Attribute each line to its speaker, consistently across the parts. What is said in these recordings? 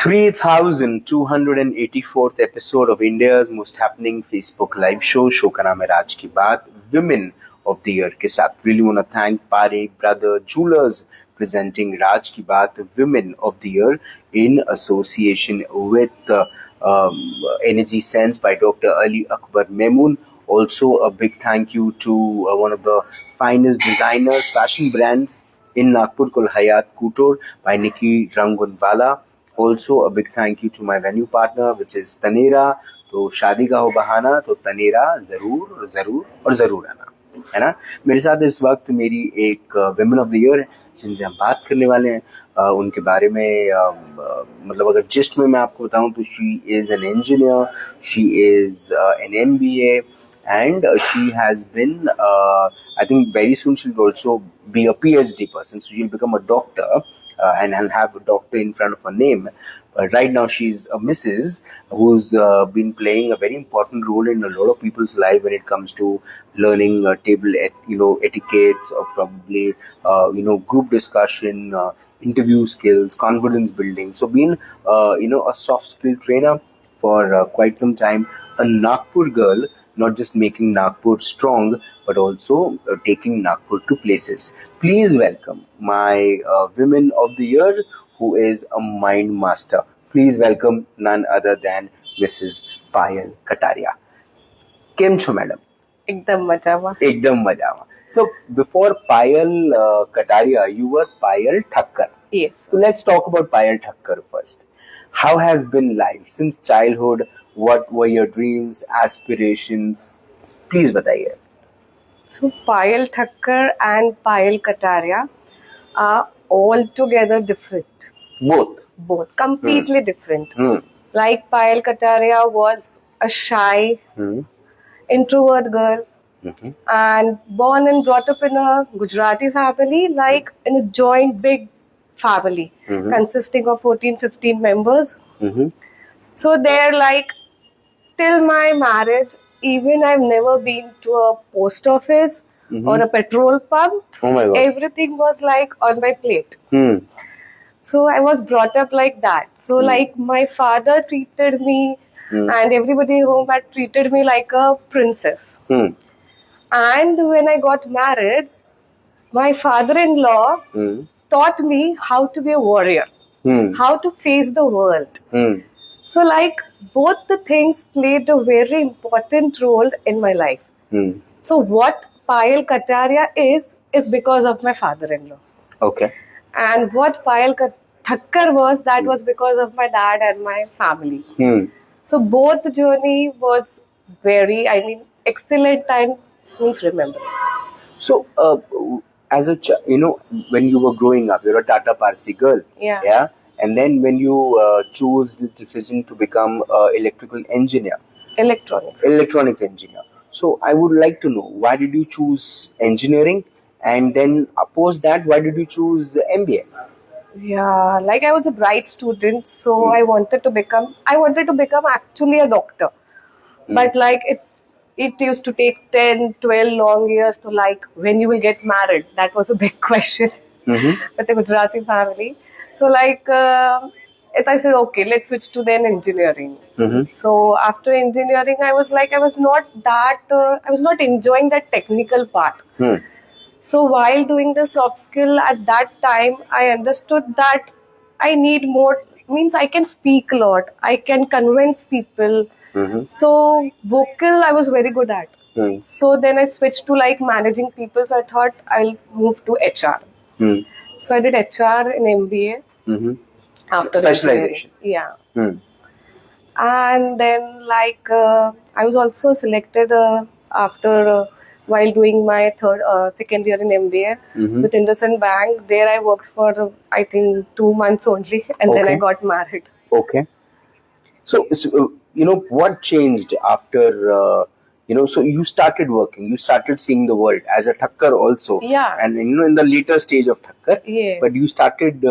Speaker 1: 3284th episode of India's most happening Facebook live show. Show का नाम है राज की बात, Women of the Year के साथ. Really want to thank Parekh Brother Jewelers presenting Raj Ki Baat Women of the Year in association with Energy Sense by Dr. Ali Akbar Memoon. Also a big thank you to one of the finest designers, fashion brands in Nagpur called Hayat Couture by Nikki Rangunwala. Also a big thank you to my venue partner which is Taneera. तो शादी का हो बहाना तो तनेरा जरूर जरूर और जरूर आना, है ना. मेरे साथ इस वक्त मेरी एक विमेन ऑफ द ईयर है जिनसे हम बात करने वाले हैं. उनके बारे में मतलब अगर जिस्ट में मैं आपको बताऊं तो she is an engineer, she is an MBA and she has been I think very soon she'll also be a PhD person, so she'll become a doctor and have a doctor in front of her name. Right now she's a Mrs. who's been playing a very important role in a lot of people's life when it comes to learning table etiquettes or probably group discussion, interview skills, confidence building. So being a soft skill trainer for quite some time, a Nagpur girl, not just making Nagpur strong, but also taking Nagpur to places. Please welcome my Women of the Year, who is a mind master. Please welcome none other than Mrs. Payal Kataria. Kem cho, madam?
Speaker 2: एकदम मजामा.
Speaker 1: Ekdam majama. So before Payal Kataria, you were Payal Thakkar.
Speaker 2: Yes.
Speaker 1: So let's talk about Payal Thakkar first. How has been life since childhood? What were your dreams, aspirations? Please बताइए.
Speaker 2: So Payal Thakkar and Payal Kataria are altogether different. Both completely different. Like Payal Kataria was a shy, introvert girl, and born and brought up in a Gujarati family, like in a joint big family consisting of 14-15 members. So they're like, till my marriage, even I've never been to a post office or a petrol pump.
Speaker 1: Oh my God.
Speaker 2: Everything was like on my plate. So I was brought up like that. So like my father treated me and everybody home had treated me like a princess. And when I got married, my father-in-law taught me how to be a warrior, how to face the world. So like both the things played a very important role in my life. So what Payal Kataria is because of my father-in-law.
Speaker 1: Okay.
Speaker 2: And what Payal Thakkar was, that was because of my dad and my family. So both journey was very, excellent time means remember.
Speaker 1: So as a when you were growing up, you're a Tata Parsi girl.
Speaker 2: Yeah.
Speaker 1: And then when you chose this decision to become electrical engineer. Electronics engineer. So I would like to know, why did you choose engineering? And then post that, why did you choose MBA?
Speaker 2: Yeah, like I was a bright student, so I wanted to become actually a doctor. But like it used to take 10, 12 long years to like when you will get married. That was a big question with the Gujarati family. So like I said, okay, let's switch to then engineering. So after engineering, I was not enjoying that technical part. So while doing the soft skill at that time, I understood that I need more, means I can speak a lot, I can convince people. So vocal I was very good at. So then I switched to like managing people. So I thought I'll move to HR. So I did HR in MBA. After
Speaker 1: specialization.
Speaker 2: Yeah. And then like I was also selected after while doing my second year in MBA with IndusInd Bank. There I worked for I think 2 months only, and then I got married.
Speaker 1: Okay. So what changed after so you started working, you started seeing the world as a Thakkar also.
Speaker 2: Yeah.
Speaker 1: And in the later stage of Thakkar.
Speaker 2: Yes.
Speaker 1: But you started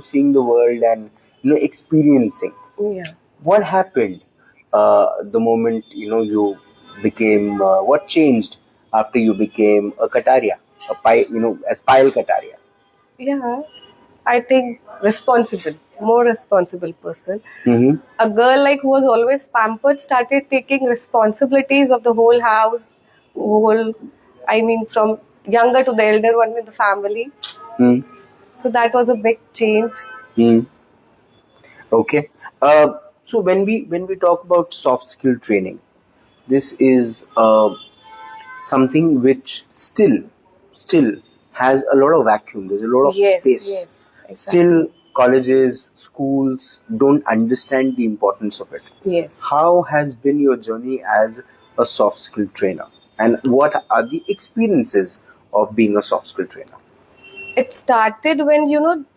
Speaker 1: seeing the world and experiencing.
Speaker 2: Yeah.
Speaker 1: What happened the moment you became what changed after you became a Kataria, as Payal Kataria?
Speaker 2: Yeah, I think responsible. more responsible person.
Speaker 1: Mm-hmm.
Speaker 2: A girl like who was always pampered started taking responsibilities of the whole house, whole, I mean, from younger to the elder one in the family.
Speaker 1: Mm-hmm.
Speaker 2: So that was a big change.
Speaker 1: Mm-hmm. Okay. So when we talk about soft skill training, this is something which still has a lot of vacuum. There's a lot of
Speaker 2: Yes,
Speaker 1: space.
Speaker 2: yes, exactly.
Speaker 1: Still, colleges, schools don't understand the importance of it.
Speaker 2: Yes.
Speaker 1: How has been your journey as a soft skill trainer, and what are the experiences of being a soft skill trainer?
Speaker 2: It started when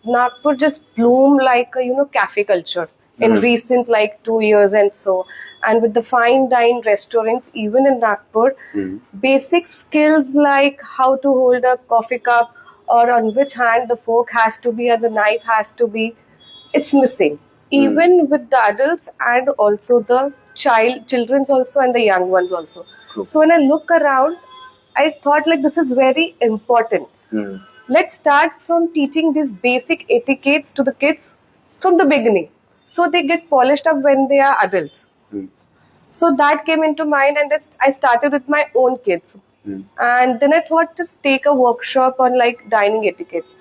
Speaker 2: Nagpur just bloomed like a cafe culture in
Speaker 1: Mhm.
Speaker 2: recent like 2 years and so, and with the fine dine restaurants even in Nagpur,
Speaker 1: Mhm.
Speaker 2: basic skills like how to hold a coffee cup or on which hand the fork has to be and the knife has to be, it's missing even with the adults and also the children's also and the young ones also.
Speaker 1: True.
Speaker 2: So when I look around, I thought like this is very important.
Speaker 1: Mhm.
Speaker 2: Let's start from teaching these basic etiquettes to the kids from the beginning so they get polished up when they are adults.
Speaker 1: Mhm.
Speaker 2: So that came into mind, and I started with my own kids.
Speaker 1: Mhm.
Speaker 2: And then I thought just take a workshop on like dining etiquettes.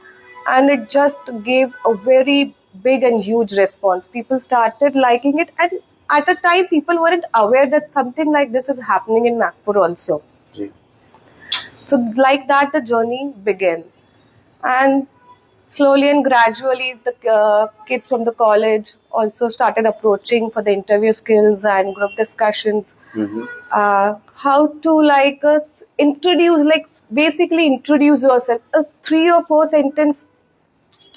Speaker 2: And it just gave a very big and huge response. People started liking it, and at a time, people weren't aware that something like this is happening in Nagpur also.
Speaker 1: Ji.
Speaker 2: So, like that, the journey began. And slowly and gradually, the kids from the college also started approaching for the interview skills and group discussions.
Speaker 1: Mhm.
Speaker 2: How to like introduce, like basically introduce yourself. A 3 or 4 sentence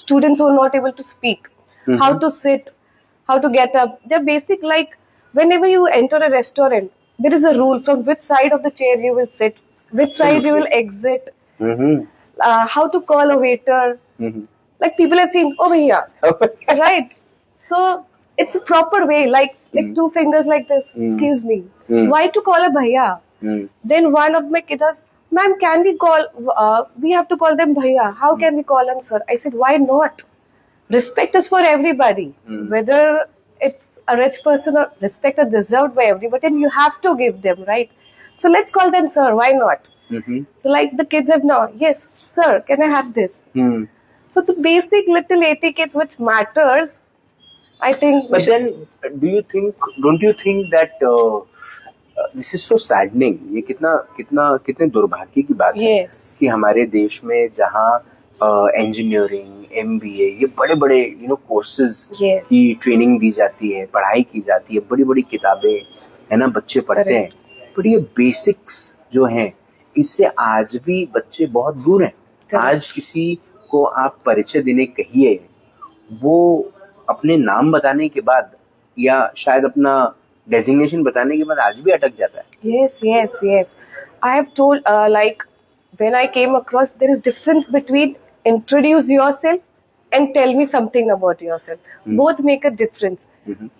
Speaker 2: students were not able to speak. How
Speaker 1: Mhm.
Speaker 2: to sit, how to get up. They're basic like whenever you enter a restaurant, there is a rule from which side of the chair you will sit, which side you will
Speaker 1: Absolutely.
Speaker 2: exit,
Speaker 1: Mhm.
Speaker 2: how to call a waiter.
Speaker 1: Mhm.
Speaker 2: Like people have seen over here, right? So it's a proper way, like
Speaker 1: Mhm.
Speaker 2: two fingers like this.
Speaker 1: Mhm.
Speaker 2: Excuse me.
Speaker 1: Mhm.
Speaker 2: Why to call a bhaiya?
Speaker 1: Mhm.
Speaker 2: Then one of my kids asked, "Ma'am, can we call? We have to call them bhaiya. How can we call them sir?" I said, "Why not? Respect is for everybody, whether it's a rich person or respect is deserved by everybody, and you have to give them, right? So let's call them sir. Why not?"
Speaker 1: Mhm.
Speaker 2: So like the kids have now, yes, sir, can I have this?
Speaker 1: Mhm.
Speaker 2: So the basic little etiquettes which matters, I think we
Speaker 1: But
Speaker 2: should.
Speaker 1: then, don't you think that this is so saddening? ये कितना कितना कितने दुर्भाग्य की बात है
Speaker 2: Yes.
Speaker 1: कि हमारे देश में जहाँ इंजीनियरिंग, एमबीए, ये बड़े बड़े कोर्सेज
Speaker 2: Yes.
Speaker 1: की ट्रेनिंग दी जाती है, पढ़ाई की जाती है, बड़ी बड़ी किताबें है ना, बच्चे पढ़ते हैं, पर ये बेसिक्स जो हैं इससे आज भी बच्चे बहुत दूर हैं.
Speaker 2: Correct.
Speaker 1: आज किसी को आप परिचय देने कहिए, वो अपने नाम बताने के बाद या शायद अपना डेजिग्नेशन बताने के बाद आज भी अटक जाता है.
Speaker 2: Yes, yes, yes. I have told, like, when I came across, there is difference between introduce yourself and tell me something about yourself. Both make a difference.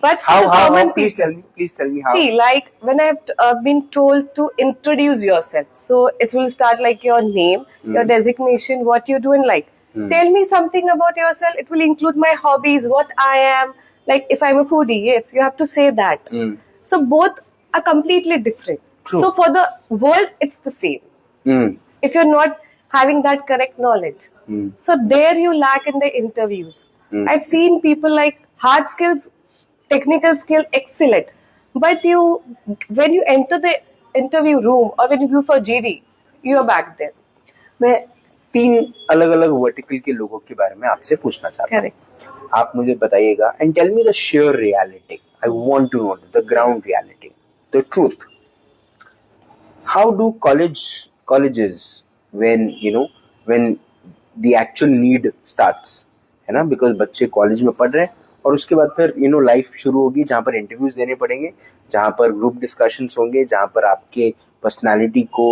Speaker 2: But for the common
Speaker 1: Please
Speaker 2: people,
Speaker 1: tell me how.
Speaker 2: see, like when I've been told to introduce yourself, so it will start like your name, your designation, what you do in life. Tell me something about yourself. It will include my hobbies, what I am. Like if I'm a foodie, yes, you have to say that. So both are completely different.
Speaker 1: True.
Speaker 2: So for the world, it's the same.
Speaker 1: Mm.
Speaker 2: If you're not having that correct knowledge, so there you lack in the interviews. I've seen people like hard skills, technical skill, excellent, but you when you enter the interview room or when you go for GD, you are back there.
Speaker 1: मैं 3 अलग अलग vertical के लोगों के बारे में आपसे पूछना चाहता हूँ.
Speaker 2: Correct.
Speaker 1: आप मुझे बताइएगा and tell me the share reality. I want to know the ground reality, the truth. How do colleges, when the actual need starts, है ना, बिकॉज बच्चे कॉलेज में पढ़ रहे हैं और उसके बाद फिर लाइफ शुरू होगी जहाँ पर इंटरव्यूज देने पड़ेंगे, जहाँ पर ग्रुप डिस्कशंस होंगे, जहाँ पर आपके पर्सनालिटी को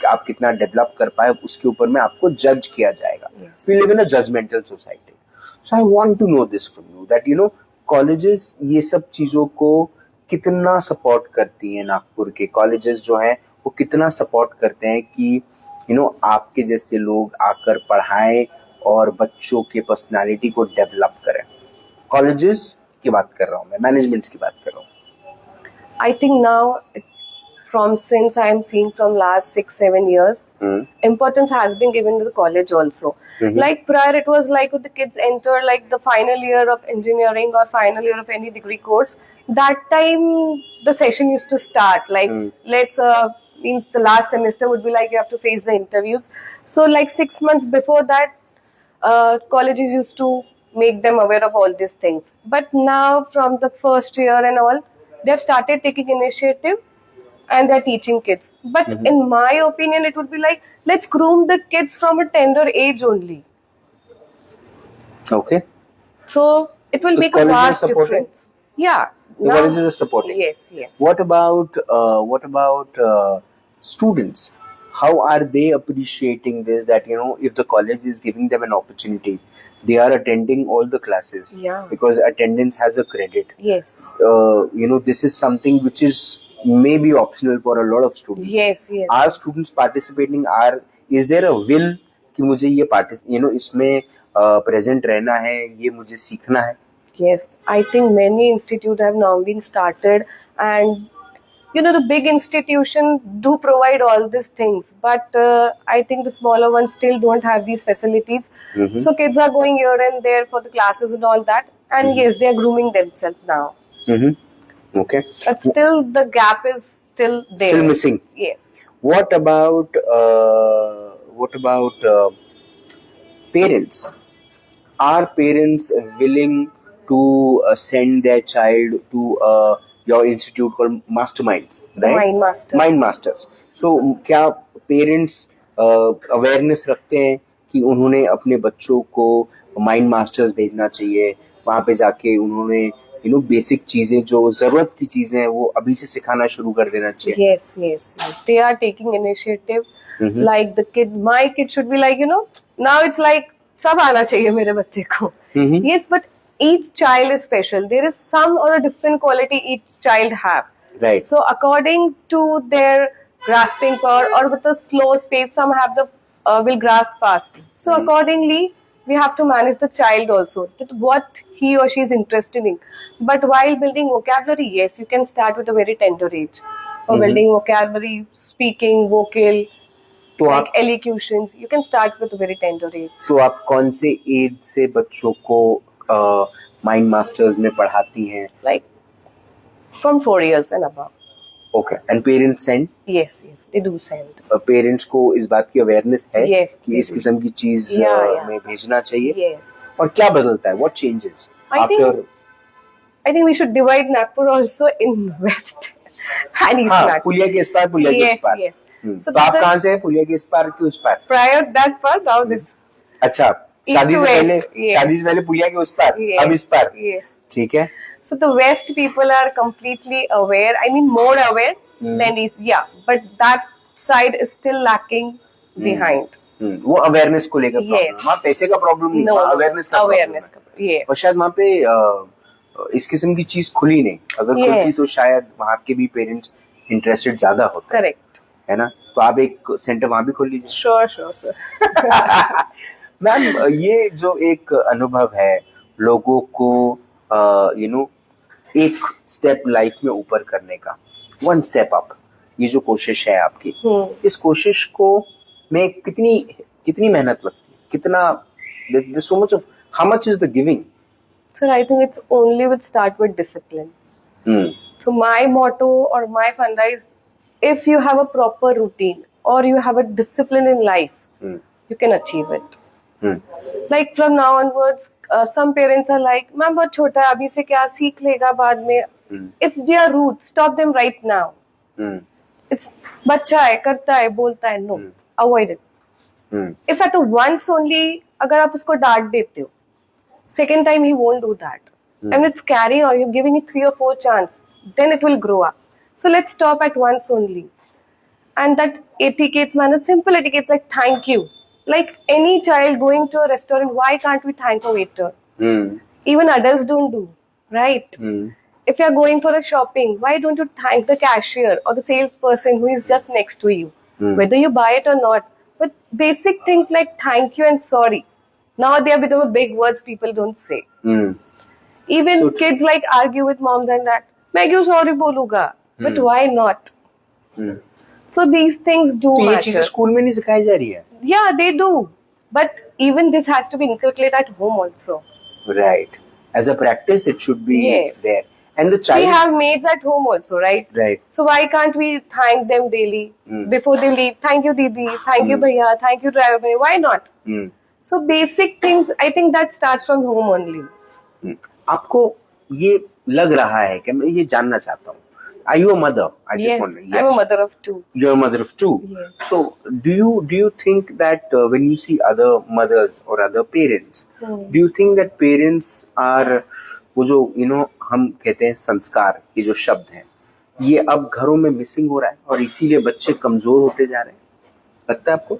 Speaker 1: आप कितना डेवलप कर पाए उसके ऊपर में आपको जज किया जाएगा.
Speaker 2: Yes.
Speaker 1: We live in a judgmental society. So I want to know this from you that colleges ये सब चीजों को कितना सपोर्ट करती हैं. नागपुर के कॉलेजेस जो हैं वो कितना सपोर्ट करते हैं कि आपके जैसे लोग आकर पढ़ाएं और बच्चों के पर्सनालिटी को डेवलप करें. कॉलेजेस की बात कर रहा हूँ मैं, मैनेजमेंट की बात कर रहा हूँ.
Speaker 2: I think now, from since I am seeing from last 6-7 years, importance has been given to the college also. Like prior, it was like when the kids enter like the final year of engineering or final year of any degree course. That time the session used to start. Like let's means the last semester would be like you have to face the interviews. So like 6 months before that, colleges used to make them aware of all these things. But now, from the first year and all, they have started taking initiative and they're teaching kids. But in my opinion, it would be like let's groom the kids from a tender age only.
Speaker 1: Okay.
Speaker 2: So it will
Speaker 1: The
Speaker 2: make a
Speaker 1: colleges
Speaker 2: vast
Speaker 1: are supporting?
Speaker 2: difference. Yeah.
Speaker 1: The colleges are supporting.
Speaker 2: Yes, yes.
Speaker 1: What about students? How are they appreciating this? That if the college is giving them an opportunity, they are attending all the classes.
Speaker 2: Yeah.
Speaker 1: Because attendance has a credit.
Speaker 2: Yes.
Speaker 1: This is something which is maybe optional for a lot of students.
Speaker 2: Yes, yes.
Speaker 1: Are students participating? Is there a will कि मुझे ये इसमें present रहना है, ये मुझे सीखना है?
Speaker 2: Yes, I think many institutes have now been started, and the big institutions do provide all these things, but I think the smaller ones still don't have these facilities. So kids are going here and there for the classes and all that, and yes, they are grooming themselves now.
Speaker 1: Okay.
Speaker 2: But still, the gap is still there.
Speaker 1: Still missing.
Speaker 2: Yes.
Speaker 1: What about parents? Are parents willing to send their child to your institute called Masterminds, right? Mind Masters. So क्या parents awareness रखते हैं कि उन्होंने अपने बच्चों को Mind Masters भेजना चाहिए, वहाँ पे जाके उन्होंने बेसिक चीजें जो जरूरत की चीजें हैं वो अभी से सिखाना शुरू कर देना चाहिए? Yes,
Speaker 2: yes. They are taking initiative. Like my kid should be like, now it's like सब आना चाहिए मेरे बच्चे को. Yes, but each child is special. There is some or a different quality each child have.
Speaker 1: Right.
Speaker 2: So according to their grasping power or with a slow space, some have the will grasp fast. So accordingly, we have to manage the child also, that what he or she is interested in. But while building vocabulary, yes, you can start with a very tender age. For building vocabulary, speaking, vocal,
Speaker 1: तो
Speaker 2: like elocutions, you can start with a very tender age.
Speaker 1: So आप कौन से as से बच्चों को mind masters में पढ़ाती हैं?
Speaker 2: Like from 4 years and above.
Speaker 1: Okay. And parents send?
Speaker 2: Yes, yes, they do send.
Speaker 1: Parents को इस बात की अवेयरनेस है कि इस किस्म की चीज में भेजना चाहिए?
Speaker 2: Yes.
Speaker 1: और क्या बदलता है? What changes after?
Speaker 2: I think we should divide Nagpur also in West and East Nagpur.
Speaker 1: पुलिया के इस पार, पुलिया के इस पार.
Speaker 2: Yes.
Speaker 1: So आप कहाँ से हैं? पुलिया के इस पार कि उस पार?
Speaker 2: Prior that part, now this.
Speaker 1: अच्छा. शादी से पहले पुलिया के उस पार, अब इस पार.
Speaker 2: Yes.
Speaker 1: ठीक है.
Speaker 2: So the West people are completely aware. I mean, more aware than East. Yeah, but that side is still lacking behind.
Speaker 1: वो अवेयरनेस को लेकर प्रॉब्लम. वहाँ पैसे का प्रॉब्लम नहीं, वहाँ अवेयरनेस का प्रॉब्लम.
Speaker 2: Yes.
Speaker 1: और शायद वहाँ पे इस किस्म की चीज खुली नहीं. अगर खुलती तो शायद वहाँ के भी पेरेंट्स इंटरेस्टेड ज्यादा होते.
Speaker 2: करेक्ट
Speaker 1: है ना? तो आप एक सेंटर वहाँ भी खोल लीजिए.
Speaker 2: Sure sir.
Speaker 1: मैम, ये जो एक अनुभव है लोगों को एक स्टेप लाइफ में ऊपर करने का, 1 स्टेप अप, ये जो कोशिश है आपकी, इस कोशिश को में कितनी मेहनत लगती है? कितना so much of how much is the giving?
Speaker 2: Sir, I think it's only start with discipline. So my motto or my funda is, if you have a proper routine or you have a discipline in life, you can achieve it. Like from now onwards, some parents are like, "ma'am बहुत छोटा है, अभी से क्या सीख लेगा बाद में." If they are rude, stop them right now. It's बच्चा है, करता है, बोलता है, no, avoid it. If at once only, अगर आप उसको डांट देते हो, second time he won't do that. And it's carrying on, you're giving it 3 or 4 chances, then it will grow up. So let's stop at once only. And that etiquettes, man, simple etiquettes like thank you. Like any child going to a restaurant, why can't we thank a waiter? Even adults don't do, right? If you're going for a shopping, why don't you thank the cashier or the salesperson who is just next to you? Whether you buy it or not. But basic things like thank you and sorry, now they have become a big words people don't say. Even
Speaker 1: So-
Speaker 2: kids like argue with moms and dad. मैं क्यों sorry बोलूँगा? But why not?
Speaker 1: Hmm.
Speaker 2: So these things do
Speaker 1: तो ये
Speaker 2: matter.
Speaker 1: चीजें school में नहीं सिखाई जा रही है.
Speaker 2: Yeah, they do. But even this has to be inculcated at home also.
Speaker 1: Right. As a practice, it should be
Speaker 2: Yes.
Speaker 1: there. And the
Speaker 2: We
Speaker 1: child.
Speaker 2: have maids at home also, right?
Speaker 1: Right.
Speaker 2: So why can't we thank them daily before they leave? Thank you, Didi. Thank you, Bhaiya. Thank you, driver bhai. Why not?
Speaker 1: Hmm.
Speaker 2: So basic things, I think that starts from home only.
Speaker 1: आपको ये लग रहा है कि मैं ये जानना चाहता हूँ. Are you a mother? I just
Speaker 2: Yes,
Speaker 1: wonder.
Speaker 2: I'm a mother of two.
Speaker 1: You're a mother of two.
Speaker 2: Yes.
Speaker 1: So do you think that when you see other mothers or other parents, do you think that parents are वो जो हम कहते हैं संस्कार, ये जो शब्द हैं, ये अब घरों में मिसिंग हो रहा है और इसीलिए बच्चे कमजोर होते जा रहे हैं? लगता है आपको?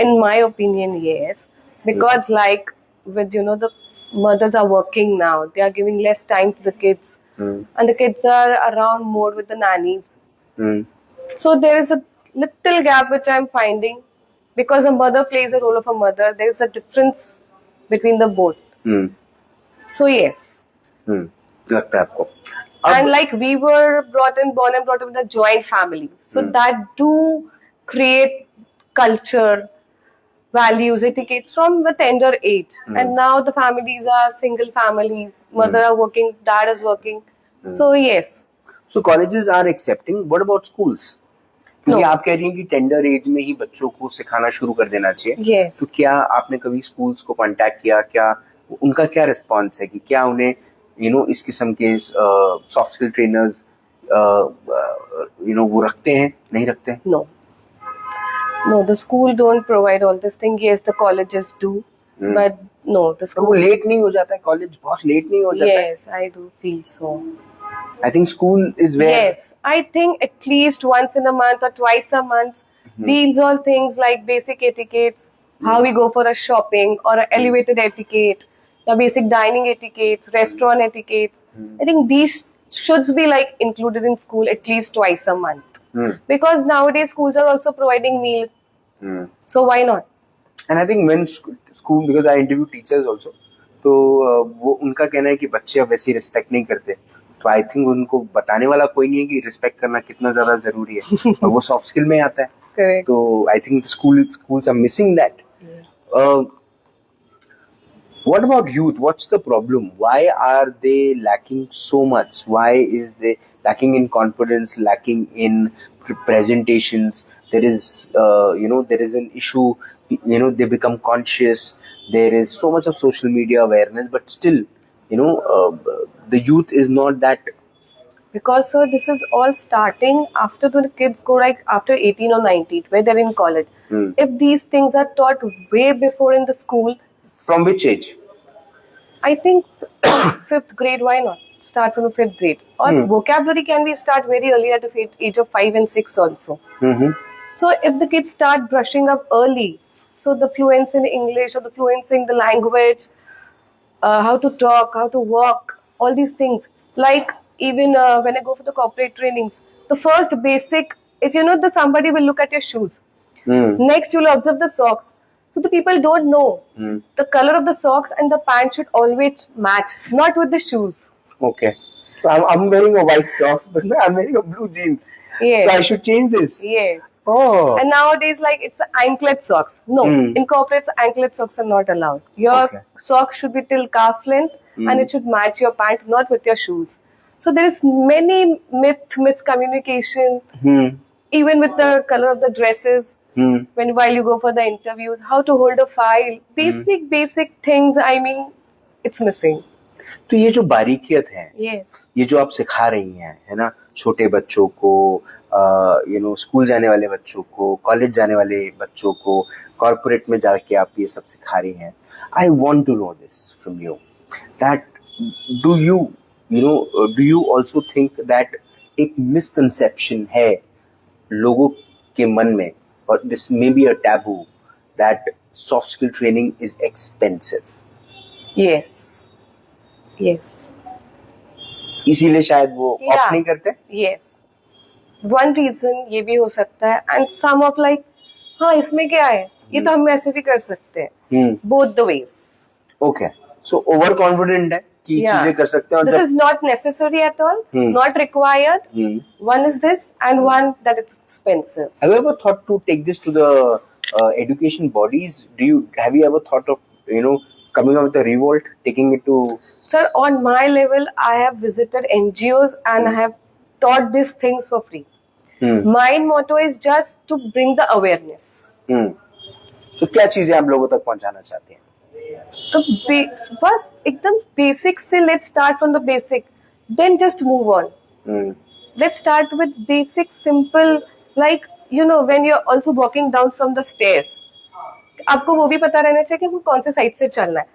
Speaker 2: In my opinion, yes. Because like with the mothers are working now, they are giving less time to the kids. And the kids are around more with the nannies. So there is a little gap which I'm finding, because a mother plays a role of a mother. There is a difference between the both. So yes.
Speaker 1: लगता है आपको?
Speaker 2: And like we were born and brought up in a joint family. So that do create culture, values, etiquette from the tender age. And now the families are single families. Mother are working, dad is working. So yes.
Speaker 1: So colleges are accepting. What about schools? क्योंकि
Speaker 2: No.
Speaker 1: आप कह रही हैं कि tender as में ही बच्चों को सिखाना शुरू कर देना चाहिए.
Speaker 2: Yes.
Speaker 1: तो क्या आपने कभी स्कूल्स को कांटेक्ट किया? क्या उनका क्या रिस्पॉन्स है कि क्या उन्हें इस किस्म के सॉफ्ट स्किल ट्रेनर्स वो रखते हैं, नहीं रखते हैं?
Speaker 2: No. No, the school don't provide all this thing. Yes, the colleges do. But no, the
Speaker 1: तो
Speaker 2: school.
Speaker 1: वो लेट नहीं हो जाता है? कॉलेज बहुत लेट नहीं हो जाता है?
Speaker 2: Yes, I do feel so.
Speaker 1: I think school is where.
Speaker 2: Yes, I think at least once in a month or twice a month, these all things like basic etiquettes, how we go for a shopping or a elevated etiquette, the basic dining etiquettes, restaurant etiquettes. I think these should be like included in school at least twice a month. Because nowadays schools are also providing meal. So why not?
Speaker 1: And I think when school, because I interview teachers also, तो वो उनका कहना है कि बच्चे अब वैसी respect नहीं करते. तो आई थिंक उनको बताने वाला कोई नहीं है कि रिस्पेक्ट करना कितना ज्यादा जरूरी है, और वो सॉफ्ट स्किल में आता है.
Speaker 2: Correct.
Speaker 1: तो I think schools are missing that. What about youth? What's the problem? Why are they lacking so much? Why is they lacking in confidence, lacking in presentations? There is there is an issue. They become conscious. There is so much of social media awareness, but still the youth is not that.
Speaker 2: Because sir, this is all starting after the kids go like after 18 or 19, where they're in college. If these things are taught way before in the school.
Speaker 1: From which age?
Speaker 2: I think 5th grade, why not? Start from the 5th grade. Or vocabulary can be start very early at the age of 5 and 6 also. So if the kids start brushing up early, so the fluency in English or the fluency in the language, how to talk, how to walk, all these things. Like even when I go for the corporate trainings, the first basic, if you know that somebody will look at your shoes. Next, you'll observe the socks. So the people don't know the color of the socks and the pant should always match, not with the shoes.
Speaker 1: Okay. So I'm wearing a white socks, but I'm wearing a blue jeans.
Speaker 2: Yes.
Speaker 1: So I should change this.
Speaker 2: Yes.
Speaker 1: Oh.
Speaker 2: And nowadays, like it's anklet socks. No, in corporates, anklet socks are not allowed. Your sock should be till calf length, and it should match your pant, not with your shoes. So there is many miscommunication, even with the color of the dresses. While you go for the interviews, how to hold a file, basic things. I mean, it's missing.
Speaker 1: तो ये जो बारीकियत है,
Speaker 2: yes.
Speaker 1: ये जो आप सिखा रही हैं, है ना, छोटे बच्चों को, स्कूल जाने वाले बच्चों को, कॉलेज जाने वाले बच्चों को, कॉर्पोरेट में जाके आप ये सब सिखा रही हैं. I want to know this from you, that do you also think that एक मिसकंसेप्शन है लोगों के मन में, और this may be a taboo, that soft skill training is expensive?
Speaker 2: Yes.
Speaker 1: इसीलिए शायद वो ऑप्ट नहीं करते.
Speaker 2: Yes. One reason ये भी हो सकता है, and some of like, हाँ इसमें क्या है, ये तो हम ऐसे भी कर सकते हैं. Both the ways.
Speaker 1: Okay. So over confident है की
Speaker 2: Yeah.
Speaker 1: चीजें कर सकते हैं और
Speaker 2: This
Speaker 1: जब
Speaker 2: is not necessary at all,
Speaker 1: Hmm.
Speaker 2: not required.
Speaker 1: Hmm.
Speaker 2: One is this, and one that it's expensive.
Speaker 1: Have you ever thought to take this to the education bodies? Have you ever thought of coming up with a revolt, taking it to?
Speaker 2: Sir, on my level, I have visited NGOs and I have taught these things for free. My motto is just to bring the awareness.
Speaker 1: So क्या चीजें आप लोगों तक पहुंचाना चाहते हैं?
Speaker 2: तो बस एकदम बेसिक से let's start from the basic, then just move on. Let's start with basic, simple, like when you're also walking down from the stairs. आपको वो भी पता रहना चाहिए कि आपको कौन से साइड से चलना है.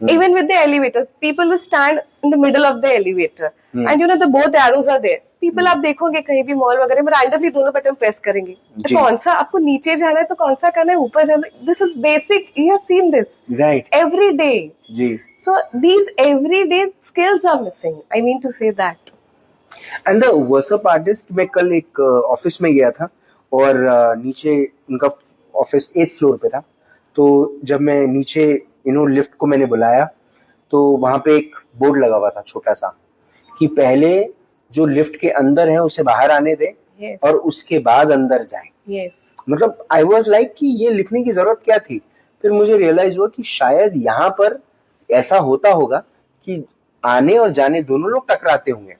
Speaker 2: Even with the elevator, people will stand in the middle of the elevator, and the both arrows are there. People आप देखोगे कहीं भी मॉल वगैरह में रैंडमली दोनों बटन प्रेस करेंगे. तो कौन सा आपको नीचे जाना है तो कौन सा करना है ऊपर जाना है. This is basic. You have seen this.
Speaker 1: Right.
Speaker 2: Every day.
Speaker 1: Ji.
Speaker 2: So these everyday skills are missing. I mean to say that.
Speaker 1: And the worst part is कि मैं कल एक ऑफिस में गया था और नीचे उनका ऑफिस 8th फ्लोर पे था. तो जब मैं नीचे लिफ्ट को मैंने बुलाया तो वहां पे एक बोर्ड लगा हुआ था छोटा सा कि पहले जो लिफ्ट के अंदर है उसे बाहर आने दे.
Speaker 2: Yes.
Speaker 1: और उसके बाद अंदर जाए.
Speaker 2: Yes.
Speaker 1: मतलब आई वॉज लाइक कि ये लिखने की जरूरत क्या थी. फिर मुझे रियलाइज हुआ कि शायद यहाँ पर ऐसा होता होगा कि आने और जाने दोनों लोग टकराते होंगे.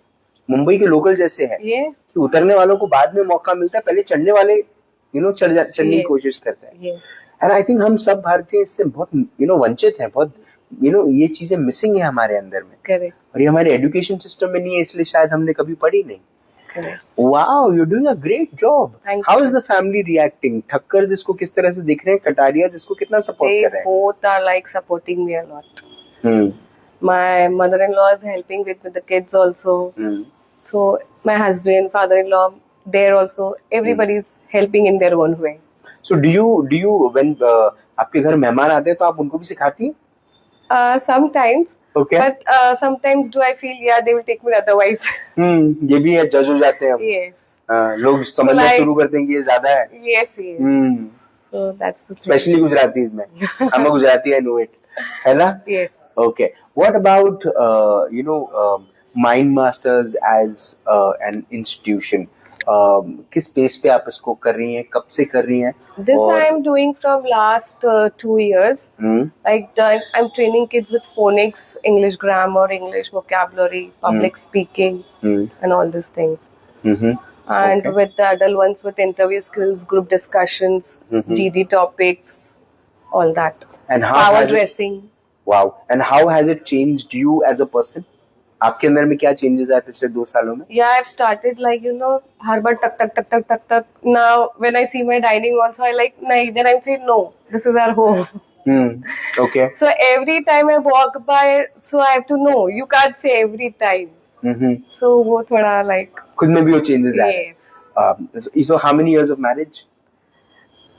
Speaker 1: मुंबई के लोकल जैसे है
Speaker 2: Yes.
Speaker 1: कि उतरने वालों को बाद में मौका मिलता है, पहले चढ़ने वाले चढ़ने की कोशिश करते हैं.
Speaker 2: Yes.
Speaker 1: एंड आई थिंक हम सब भारतीय इससे बहुत वंचित हैं, बहुत ये चीजें मिसिंग है हमारे अंदर में.
Speaker 2: Correct.
Speaker 1: और ये हमारे एजुकेशन सिस्टम में नहीं है, इसलिए शायद हमने कभी पढ़ी नहीं.
Speaker 2: Correct.
Speaker 1: Wow, you're doing a great job.
Speaker 2: Thank
Speaker 1: How
Speaker 2: you.
Speaker 1: is the family reacting? Thakkar जिसको किस तरह से देख रहे हैं, कटारिया जिसको कितना सपोर्ट
Speaker 2: They
Speaker 1: कर रहे हैं.
Speaker 2: both are like supporting me a lot.
Speaker 1: Hmm.
Speaker 2: My mother-in-law is helping with the kids also.
Speaker 1: Hmm.
Speaker 2: So my husband, father-in-law, they're also, everybody's helping in their own way.
Speaker 1: So do you when आपके घर मेहमान आते हैं तो आप उनको भी सिखाती हैं?
Speaker 2: Sometimes.
Speaker 1: Okay.
Speaker 2: But sometimes do I feel, yeah, they will take me otherwise.
Speaker 1: ये भी है, जज हो जाते हैं हम.
Speaker 2: Yes.
Speaker 1: लोग समझना
Speaker 2: like-
Speaker 1: शुरू करते हैं कि ये ज्यादा है.
Speaker 2: Yes, yes. So that's the thing.
Speaker 1: Especially Gujaratis में. I'm a Gujarati, I know it. है ना?
Speaker 2: Yes.
Speaker 1: Okay. What about Mind Masters as an institution? किस पेस पे आप इसको कर रही हैं, कब से कर रही हैं?
Speaker 2: This
Speaker 1: और-
Speaker 2: I am doing from last 2 years. Like I'm training kids with phonics, English grammar, English vocabulary, public speaking, and all these things.
Speaker 1: Mhm.
Speaker 2: And
Speaker 1: Okay.
Speaker 2: with the adult ones with interview skills, group discussions, GD topics, all that.
Speaker 1: And how
Speaker 2: Power
Speaker 1: has it,
Speaker 2: dressing.
Speaker 1: wow. And how has it changed you as a person? आपके अंदर में क्या changes आए पिछले 2 सालों में?
Speaker 2: Yeah, I've started like हर बार टक टक टक टक टक टक. Now when I see my dining also, I like nahi. Then I'm saying no, this is our home.
Speaker 1: Okay.
Speaker 2: So every time I walk by, so I have to know. You can't say every time. So वो थोड़ा like
Speaker 1: खुद में भी वो changes आए.
Speaker 2: yes.
Speaker 1: So how many years of marriage?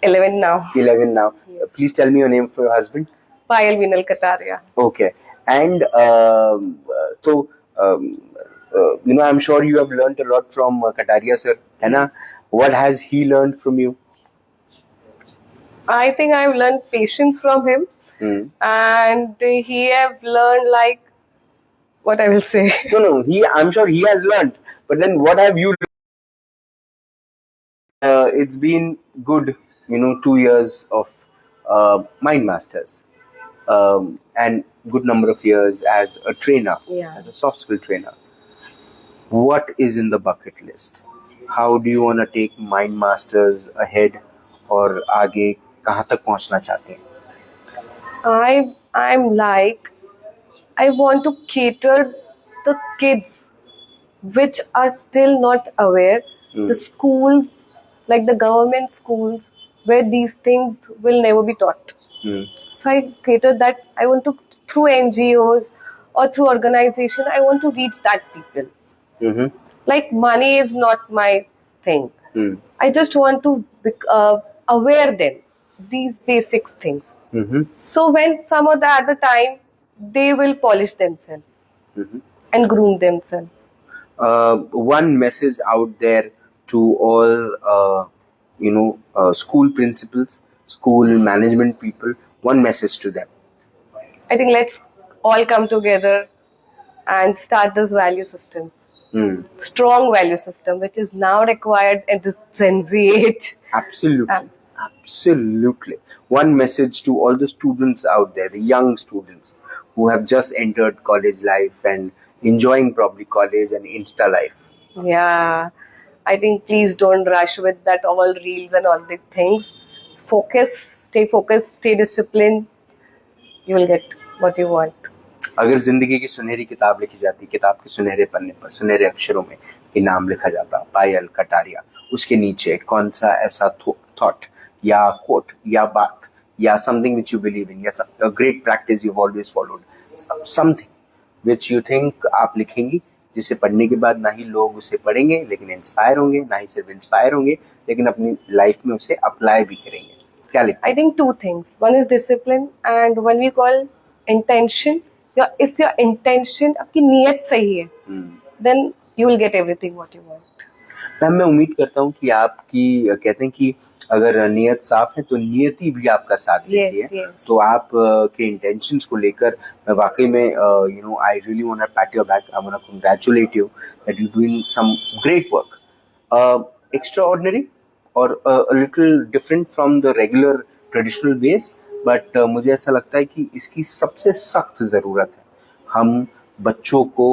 Speaker 2: 11 now.
Speaker 1: 11 now.
Speaker 2: Yes.
Speaker 1: Please tell me your name for your husband.
Speaker 2: Payal Vinal Kataria.
Speaker 1: Okay. And so I'm sure you have learned a lot from Kataria sir, है ना? What has he learned from you?
Speaker 2: I think I've learned patience from him, and he have learned like what I will say.
Speaker 1: No. I'm sure he has learned. But then, what have you? It's been good, 2 years of Mind Masters, and good number of years as a trainer,
Speaker 2: Yeah.
Speaker 1: as a soft skill trainer. What is in the bucket list? How do you want to take Mind Masters ahead, और आगे कहाँ तक पहुँचना चाहते हैं?
Speaker 2: I'm like, I want to cater the kids which are still not aware. The schools, like the government schools, where these things will never be taught. So I cater that. I want to, through NGOs or through organization, I want to reach that people. Like money is not my thing. I just want to aware them these basic things. So when some of the other time they will polish themselves and groom themselves.
Speaker 1: One message out there to all school principals, school management people. One message to them.
Speaker 2: I think let's all come together and start this value system. Strong value system, which is now required in this Gen Z age.
Speaker 1: Absolutely. Absolutely. One message to all the students out there, the young students who have just entered college life and enjoying probably college and Insta life.
Speaker 2: Yeah, I think please don't rush with that all reels and all the things. Focus, stay disciplined. You will get what you want.
Speaker 1: अगर जिंदगी की सुनहरी किताब लिखी जाती, किताब के सुनहरे पन्ने पर सुनहरे अक्षरों में ये नाम लिखा जाता, पायल कटारिया, उसके नीचे कौन सा ऐसा थॉट या कोट या बात या something which you believe in या great practice you always followed, something which you think आप लिखेंगी, जिसे पढ़ने के बाद ना ही लोग उसे पढ़ेंगे लेकिन इंस्पायर होंगे, ना ही सिर्फ इंस्पायर होंगे लेकिन अपनी लाइफ में उसे अप्लाई भी करेंगे? क्या लिखेंगे?
Speaker 2: I think two things. One is discipline and one we call intention. If your intention, आपकी नियत सही है, then you will get everything what you want.
Speaker 1: Ma'am, मैं उम्मीद करता हूँ कि आपकी कहते हैं कि अगर नियत साफ है तो नियति भी आपका साथ देती है.
Speaker 2: Yes.
Speaker 1: तो आप के इंटेंशंस को लेकर मैं वाकई में I really want to pat your back, I want to congratulate you that you doing some great work, extraordinary और a little different from the regular traditional ways, but मुझे ऐसा लगता है कि इसकी सबसे सख्त ज़रूरत है. हम बच्चों को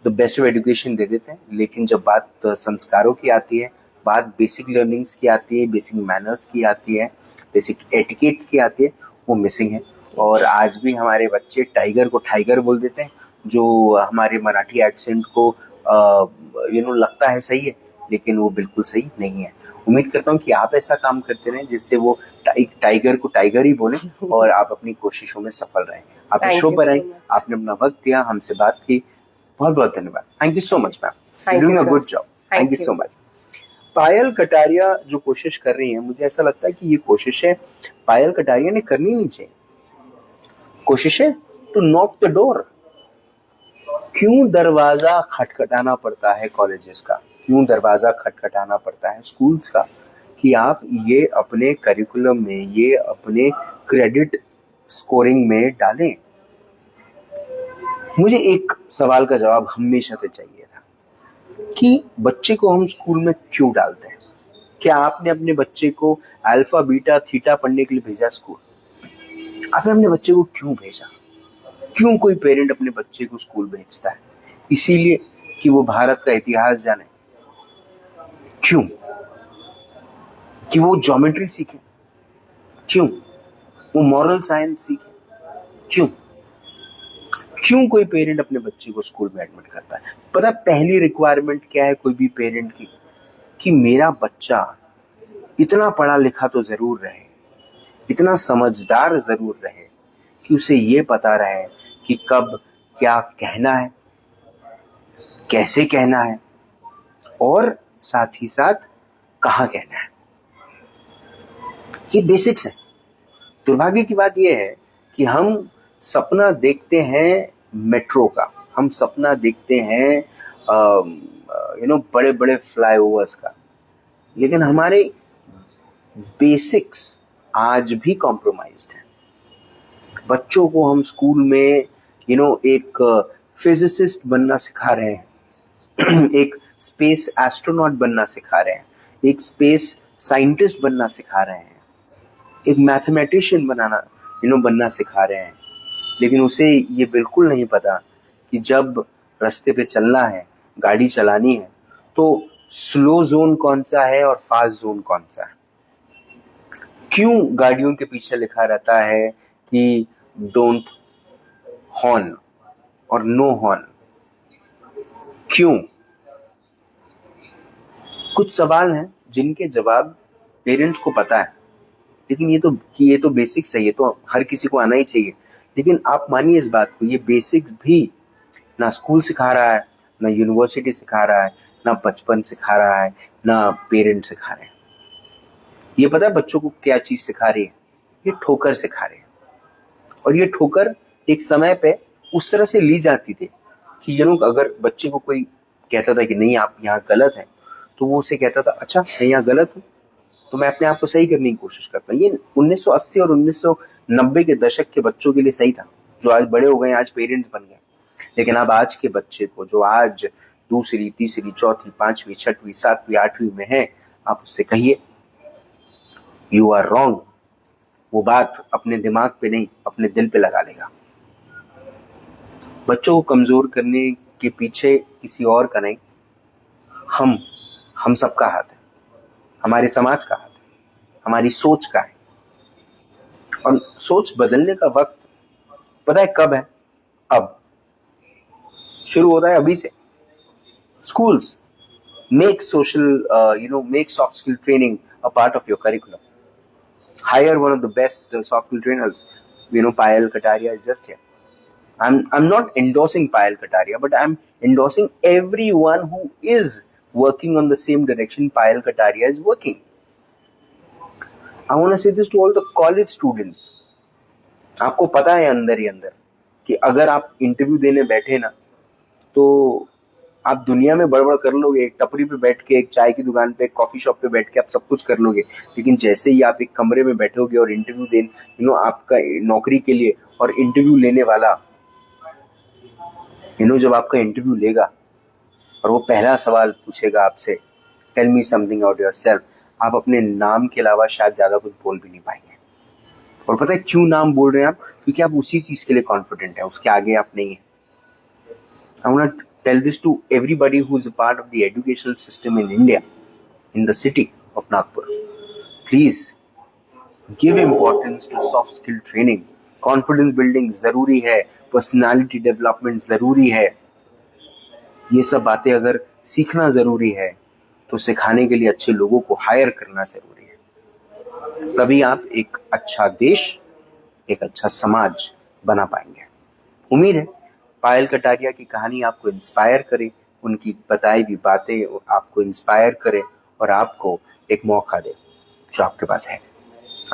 Speaker 1: द बेस्ट ऑफ एजुकेशन दे देते हैं, लेकिन जब बात संस्कारों की आती है, बात बेसिक लर्निंग्स की आती है, बेसिक मैनर्स की आती है, बेसिक एटिकेट्स की आती है, वो मिसिंग है. और आज भी हमारे बच्चे टाइगर को टाइगर बोल देते हैं, जो हमारे मराठी एक्सेंट को लगता है सही है, लेकिन वो बिल्कुल सही नहीं है. उम्मीद करता हूँ कि आप ऐसा काम करते रहें जिससे वो टाइगर को टाइगर ही बोले और आप अपनी कोशिशों में सफल रहें. आप शो पर आए, आपने अपना वक्त दिया, हमसे बात की, बहुत बहुत धन्यवाद. Thank you so much ma'am, doing a good job. Thank you so much. Payal Kataria जो कोशिश कर रही है, मुझे ऐसा लगता है कि ये कोशिशें पायल कटारिया ने करनी नहीं चाहिए. कोशिशें टू नॉक द डोर. क्यों दरवाजा खटखटाना पड़ता है कॉलेजेस का, क्यों दरवाजा खटखटाना पड़ता है स्कूल्स का कि आप ये अपने करिकुलम में, ये अपने क्रेडिट स्कोरिंग में डालें? मुझे एक सवाल का जवाब हमेशा से चाहिए था कि बच्चे को हम स्कूल में क्यों डालते हैं? क्या आपने अपने बच्चे को अल्फा बीटा थीटा पढ़ने के लिए भेजा स्कूल? आपने अपने बच्चे को क्यों भेजा? क्यों कोई पेरेंट अपने बच्चे को स्कूल भेजता है? इसीलिए कि वो भारत का इतिहास जाने? क्यों? कि वो ज्योमेट्री सीखे? क्यों? वो मॉरल साइंस सीखे? क्यों? क्यों कोई पेरेंट अपने बच्चे को स्कूल में एडमिट करता है? पता पहली रिक्वायरमेंट क्या है कोई भी पेरेंट की? कि मेरा बच्चा इतना पढ़ा लिखा तो जरूर रहे, इतना समझदार जरूर रहे कि उसे ये पता रहे कि कब क्या कहना है, कैसे कहना है और साथ ही साथ कहाँ कहना है. ये बेसिक्स है. दुर्भाग्य की बात यह है कि हम सपना देखते हैं मेट्रो का, हम सपना देखते हैं बड़े बड़े फ्लाईओवर्स का, लेकिन हमारे बेसिक्स आज भी कॉम्प्रोमाइज्ड हैं. बच्चों को हम स्कूल में एक फिजिसिस्ट बनना सिखा रहे हैं, एक स्पेस एस्ट्रोनॉट बनना सिखा रहे हैं, एक स्पेस साइंटिस्ट बनना सिखा रहे हैं, एक मैथमेटिशियन बनना सिखा रहे हैं, लेकिन उसे ये बिल्कुल नहीं पता कि जब रास्ते पे चलना है, गाड़ी चलानी है, तो स्लो जोन कौन सा है और फास्ट जोन कौन सा है. क्यों गाड़ियों के पीछे लिखा रहता है कि डोंट हॉर्न और नो हॉर्न? क्यों? कुछ सवाल हैं जिनके जवाब पेरेंट्स को पता है, लेकिन ये तो बेसिक्स है, ये तो हर किसी को आना ही चाहिए. लेकिन आप मानिए इस बात को, ये बेसिक्स भी ना स्कूल सिखा रहा है, ना यूनिवर्सिटी सिखा रहा है, ना बचपन सिखा रहा है, ना पेरेंट्स सिखा रहे हैं. ये पता है बच्चों को क्या चीज सिखा रही है? ये ठोकर सिखा रही है. और ये ठोकर एक समय पे उस तरह से ली जाती थी कि अगर बच्चे को कोई कहता था कि नहीं आप यहाँ गलत है, तो वो उसे कहता था अच्छा मैं यहाँ गलत हूँ तो मैं अपने आप को सही करने की कोशिश करता हूँ. ये 1980 और 1990 के दशक के बच्चों के लिए सही था, जो आज बड़े हो गए, आज पेरेंट्स बन गए. लेकिन अब आज के बच्चे को, जो आज दूसरी, तीसरी, चौथी, पांचवी, छठवीं, सातवीं, आठवीं में है, आप उससे कहिए यू आर रॉन्ग, वो बात अपने दिमाग पे नहीं, अपने दिल पे लगा लेगा। बच्चों को कमजोर करने के पीछे किसी और का नहीं, हम सबका हाथ है, हमारे समाज का हाथ है, हमारी सोच का है। और सोच बदलने का वक्त पता है कब है? अब शुरू होता है अभी से। Schools make social make soft skill training a part of your curriculum. Hire one of the best soft skill trainers. Payal Kataria is just here. I'm not endorsing Payal Kataria, but I'm endorsing everyone who is working on the same direction Payal Kataria is working. I want to say this to all the college students. आपको पता है अंदर ही अंदर कि अगर आप interview देने बैठे ना, तो आप दुनिया में बड़बड़ कर लोगे, एक टपरी पे बैठ के, एक चाय की दुकान पे, एक कॉफी शॉप पे बैठ के आप सब कुछ कर लोगे, लेकिन जैसे ही आप एक कमरे में बैठोगे और इंटरव्यू देने आपका नौकरी के लिए, और इंटरव्यू लेने वाला जब आपका इंटरव्यू लेगा और वो पहला सवाल पूछेगा आपसे, tell me something about yourself, आप अपने नाम के अलावा शायद ज्यादा कुछ बोल भी नहीं पाएंगे। और पता है क्यों नाम बोल रहे हैं आप? क्योंकि आप उसी चीज के लिए कॉन्फिडेंट है, उसके आगे आप नहीं है। I want to tell this to everybody who is a part of the educational system in India, in the city of Nagpur. Please give importance to soft skill training. Confidence building जरूरी है, personality development जरूरी है। ये सब बातें अगर सीखना जरूरी है, तो सिखाने के लिए अच्छे लोगों को हायर करना जरूरी है। तभी आप एक अच्छा देश, एक अच्छा समाज बना पाएंगे। उम्मीद है पायल कटारिया की कहानी आपको इंस्पायर करे, उनकी बताई हुई बातें आपको इंस्पायर करे और आपको एक मौका दे जो आपके पास है।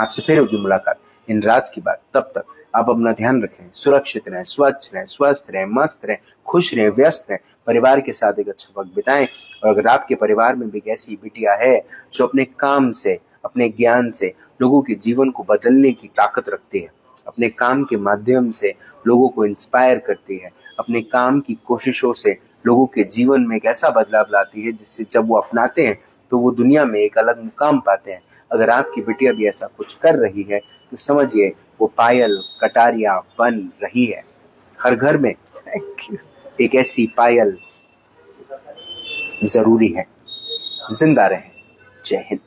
Speaker 1: आपसे फिर होगी मुलाकात इन राज की बात। तब तक आप अपना ध्यान रखें, सुरक्षित रहें, स्वच्छ रहें, स्वस्थ रहें, मस्त रहें, खुश रहें, व्यस्त रहें, परिवार के साथ एक अच्छा वक्त बिताएं। और अगर आपके परिवार में भी एक ऐसी बिटिया है जो अपने काम से, अपने ज्ञान से लोगों के जीवन को बदलने की ताकत रखती है, अपने काम के माध्यम से लोगों को इंस्पायर करती है, अपने काम की कोशिशों से लोगों के जीवन में एक ऐसा बदलाव लाती है जिससे जब वो अपनाते हैं तो वो दुनिया में एक अलग मुकाम पाते हैं। अगर आपकी बिटिया भी ऐसा कुछ कर रही है तो समझिए वो पायल कटारिया बन रही है। हर घर में एक ऐसी पायल जरूरी है। जिंदा रहें। जय हिंद।